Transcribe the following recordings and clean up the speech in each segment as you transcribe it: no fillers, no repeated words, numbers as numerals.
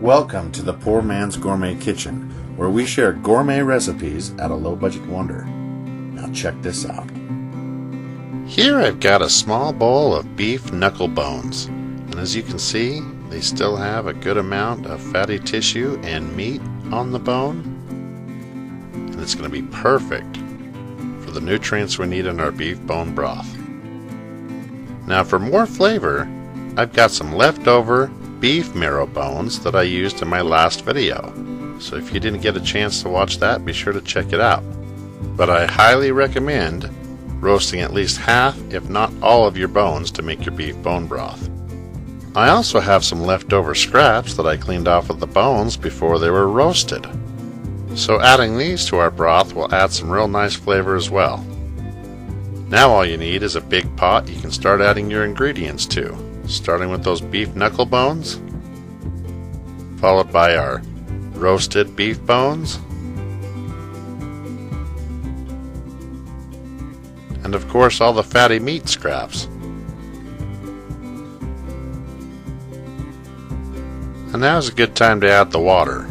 Welcome to the Poor Man's Gourmet Kitchen, where we share gourmet recipes at a low-budget wonder. Now check this out. Here I've got a small bowl of beef knuckle bones, and as you can see, they still have a good amount of fatty tissue and meat on the bone, and it's going to be perfect for the nutrients we need in our beef bone broth. Now for more flavor, I've got some leftover beef marrow bones that I used in my last video, so if you didn't get a chance to watch that, be sure to check it out. But I highly recommend roasting at least half, if not all, of your bones to make your beef bone broth. I also have some leftover scraps that I cleaned off of the bones before they were roasted, so adding these to our broth will add some real nice flavor as well. Now all you need is a big pot you can start adding your ingredients to, starting with those beef knuckle bones, followed by our roasted beef bones, and of course all the fatty meat scraps. And now is a good time to add the water.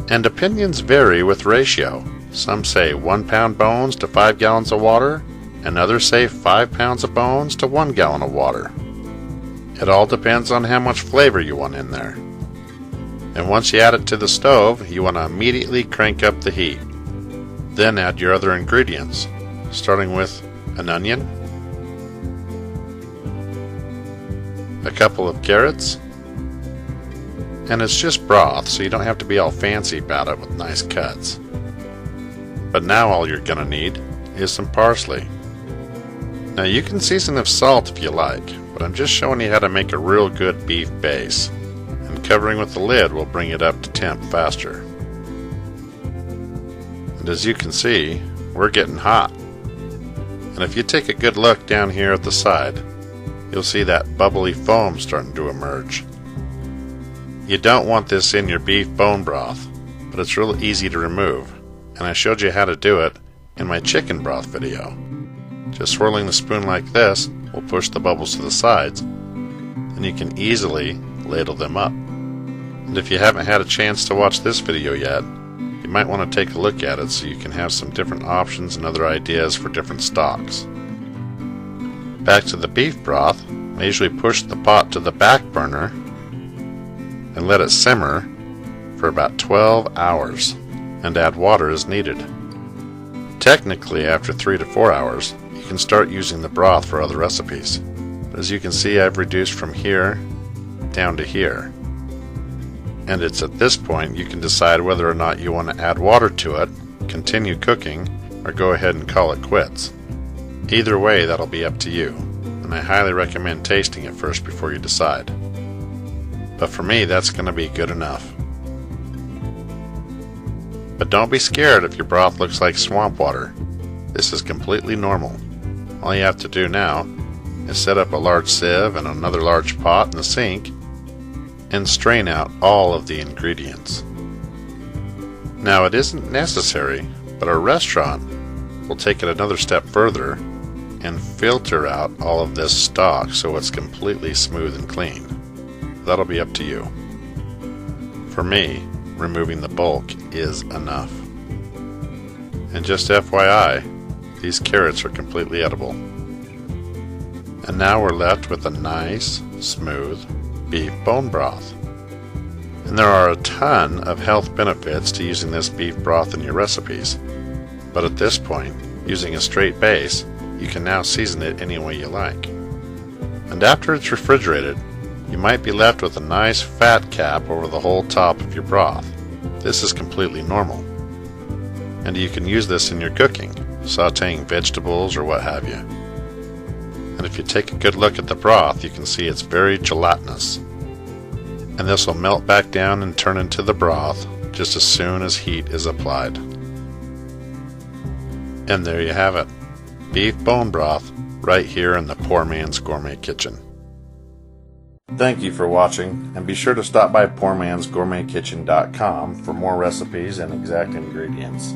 And opinions vary with ratio. Some say 1 pound bones to 5 gallons of water, and others say 5 pounds of bones to 1 gallon of water. It all depends on how much flavor you want in there. And once you add it to the stove, you want to immediately crank up the heat. Then add your other ingredients, starting with an onion, a couple of carrots, and it's just broth, so you don't have to be all fancy about it with nice cuts. But now all you're going to need is some parsley. Now you can season with salt if you like, but I'm just showing you how to make a real good beef base, and covering with the lid will bring it up to temp faster. And as you can see, we're getting hot. And if you take a good look down here at the side, you'll see that bubbly foam starting to emerge. You don't want this in your beef bone broth, but it's real easy to remove, and I showed you how to do it in my chicken broth video. Just swirling the spoon like this will push the bubbles to the sides, and you can easily ladle them up. And if you haven't had a chance to watch this video yet, you might want to take a look at it so you can have some different options and other ideas for different stocks. Back to the beef broth, I usually push the pot to the back burner and let it simmer for about 12 hours and add water as needed. Technically, after 3 to 4 hours, you can start using the broth for other recipes. But as you can see, I've reduced from here down to here. And it's at this point you can decide whether or not you want to add water to it, continue cooking, or go ahead and call it quits. Either way, that'll be up to you, and I highly recommend tasting it first before you decide. But for me, that's going to be good enough. But don't be scared if your broth looks like swamp water. This is completely normal. All you have to do now is set up a large sieve and another large pot in the sink and strain out all of the ingredients. Now it isn't necessary, but our restaurant will take it another step further and filter out all of this stock so it's completely smooth and clean. That'll be up to you. For me, removing the bulk is enough. And just FYI, these carrots are completely edible. And now we're left with a nice, smooth beef bone broth. And there are a ton of health benefits to using this beef broth in your recipes. But at this point, using a straight base, you can now season it any way you like. And after it's refrigerated, you might be left with a nice fat cap over the whole top of your broth. This is completely normal. And you can use this in your cooking, sauteing vegetables or what have you. And if you take a good look at the broth, you can see it's very gelatinous. And this will melt back down and turn into the broth just as soon as heat is applied. And there you have it. Beef bone broth right here in the Poor Man's Gourmet Kitchen. Thank you for watching, and be sure to stop by PoorMansGourmetKitchen.com for more recipes and exact ingredients.